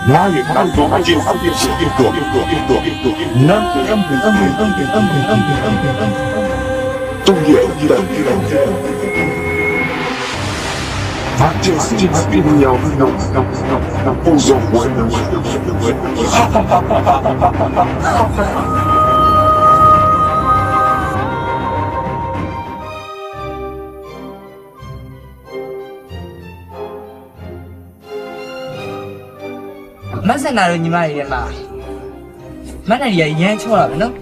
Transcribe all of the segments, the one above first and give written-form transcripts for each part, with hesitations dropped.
哪里看多还就好点些一个南冬夜的他就是一定要不容我မဆန်လာတော့ညီမတွေထဲမှာမန္တလေးရရမ်းချောတာပဲနော်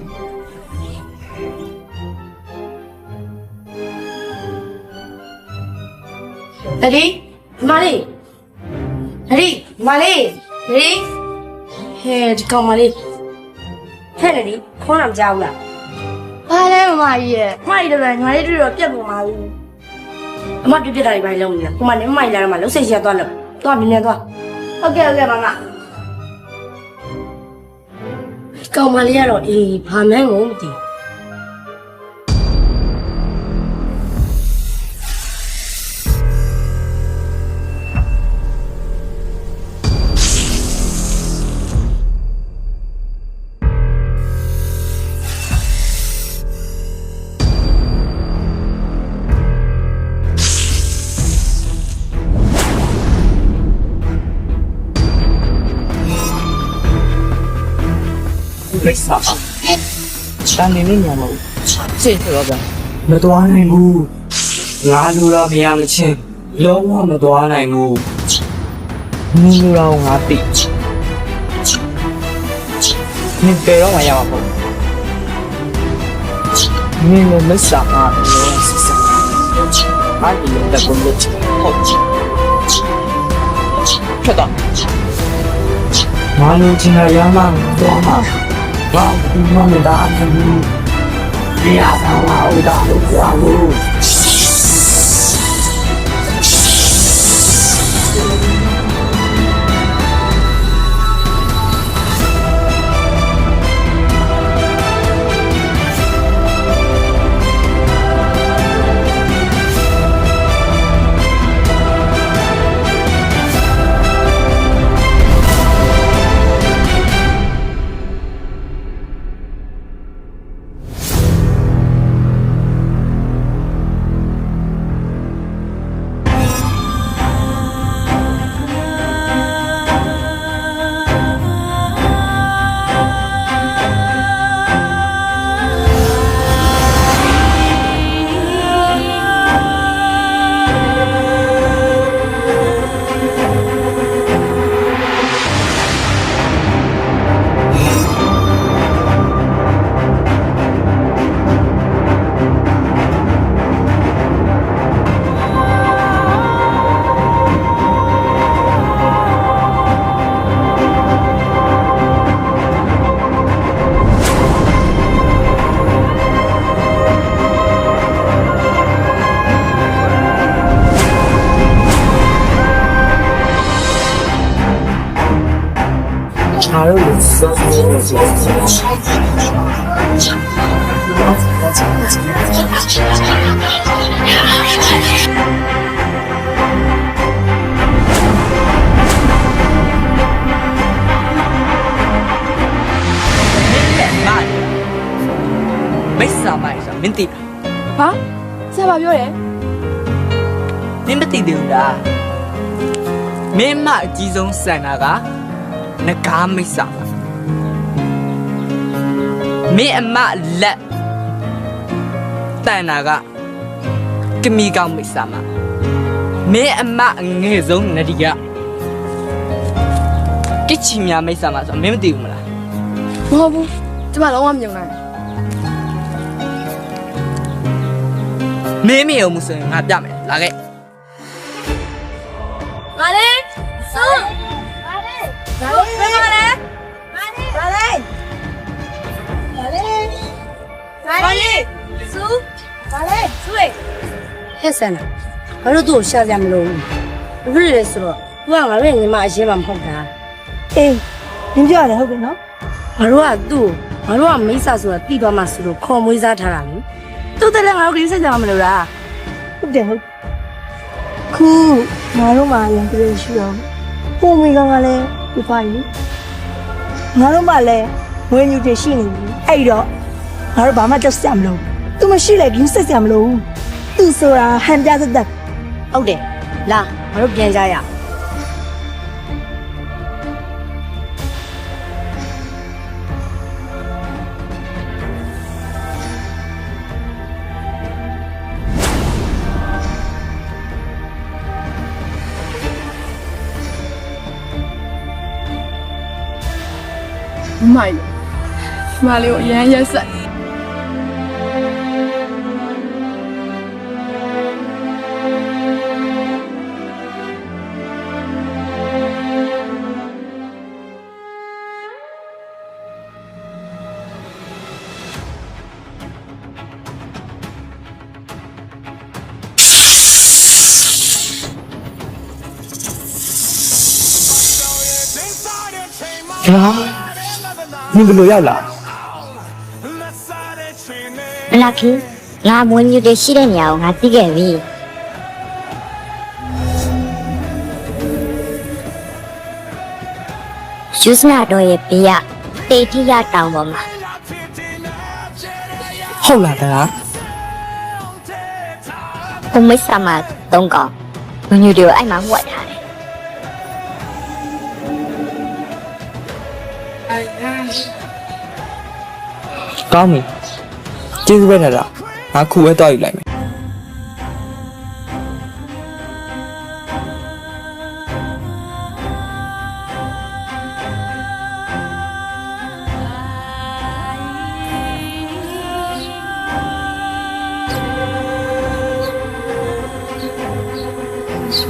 တတိမလေးတတိမလေးတတိဟဲ့ဒီကောင်မလေးဟဲ့တတိခေါင်းတော့ကြားဘူးလားဘာလဲမမကြီးရဲ့မမကြီးတော့ညီမလေးတွေ့တော့ပြက်ကုန်ပါဘူးအမပြက်တာတွေပဲလုံးနေတာဟိုမှာနေမမကြီးလာတော့မှလှုပ်စိတ်ရသွားလို့သွားမြင်နေသွားဟုတ်ကဲ့မမကောင်မလေးကတော့အေးဘာမှန်းကိုမသိလိမ့်စားတန်နေနေညာမဟုတ်စိတ်တော့ဗျမတော်နိုင်ဘူးငါလူတော့မရမချင်းလုံးဝမတော်နိုင်ဘူးမင်းလူတော့ငါသိမင်းပေတော့မရပါဘူးမင်းလည်းမစားပါဘူးစစ်စစ်အားကြီးတဲ့ဘုံလို့ဟုတ်ခက်တော့မလို့ချင်ရမ်းမှာတော့မှာဘာမှမတားဘူး။ဒီအဆောင်အုပ်တာလို့ပြောလို့ငါတို့လည်းစောစောစီမင်းသိ ဟာဆရာဘာပြောလဲ မင်းမသိသေးဘူးလားမင်းမအကြီးဆုံးစံနာကနဂါမိတ်ဆာမင်းအမလက်တန်နာကကမီကောင်မိတ်ဆာမမင်းအမအငယ်ဆုံးနဒီကကချီမြမိတ်ဆာမဆိုမင်းမသိဘူးမလား မဟုတ်ဘူးကျမလုံးဝမယုံနိုင် မင်းမယုံမှုဆိုရင်ငါပြမယ်လာခဲ့ မလေးစုမလေးမလေးမလေးမလေးမလေးမလေးစုမလေးစုဟဲ့ဆန်ဘာလို့သူ့ကိုရှာကြမလို့ဘယ်လိုလဲဆိုတော့သူကငါတို့ညီမအရင်မှမဟုတ်တာအေးနင်ပြောရတယ်ဟုတ်တယ်နော်ငါတို့ကသူ့ငါတို့ကမိစ္ဆာဆိုတာတိသွားမှဆိုလို့ခေါ်မွေးစားထားတာလေသူ့တလည်းငါတို့ကိစ္စကြမလို့လားဟုတ်တယ်ဟုတ်ခုငါတို့မှရန်ပြေရှိအောင်ပုံမိကောင်ကလည်းဒီဖိုင်လေငါတို့မှလည်းဝင်းယူတရှိနေပြီအဲ့တော့ငါတို့ဘာမှတက်စရာမလိုသူမရှိလေဘူးဆက်စရာမလိုသူဆိုတာဟန်ပြသက်သက်ဟုတ်တယ်လာငါတို့ပြန်ကြရအောင်မိုက်မလေးကိုအရန်ရက်ဆက်ဟာမင်းဘယ်လိုရောက်လာ မလာခင်ငါမွေးမြူတဲ့ရှိတဲ့နေရာကိုငါသိခဲ့ပြီယူစနာတော့ရဲ့ဘေးကတေတီရတောင်ပေါ်မှာ ဟုတ်လားတလား ဘုံမိတ်ဆာမ3កောင်မွေးမြူတွေကိုအဲ့မှာဝတ်ထားတယ် ကောင်းပြီကျေးဇူးပဲတလားငါခုပဲတော့ယူလိုက်မယ်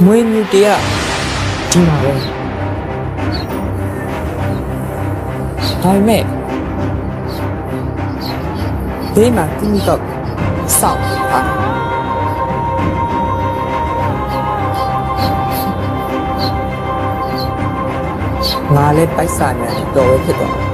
မွေးမြူတရားဒီမှာပဲဒါပေမဲ့ဘေးမှာတိမိတော့စောင့်တာငါလည်းပိုက်ဆံနဲ့တော်ပဲဖြစ်တော့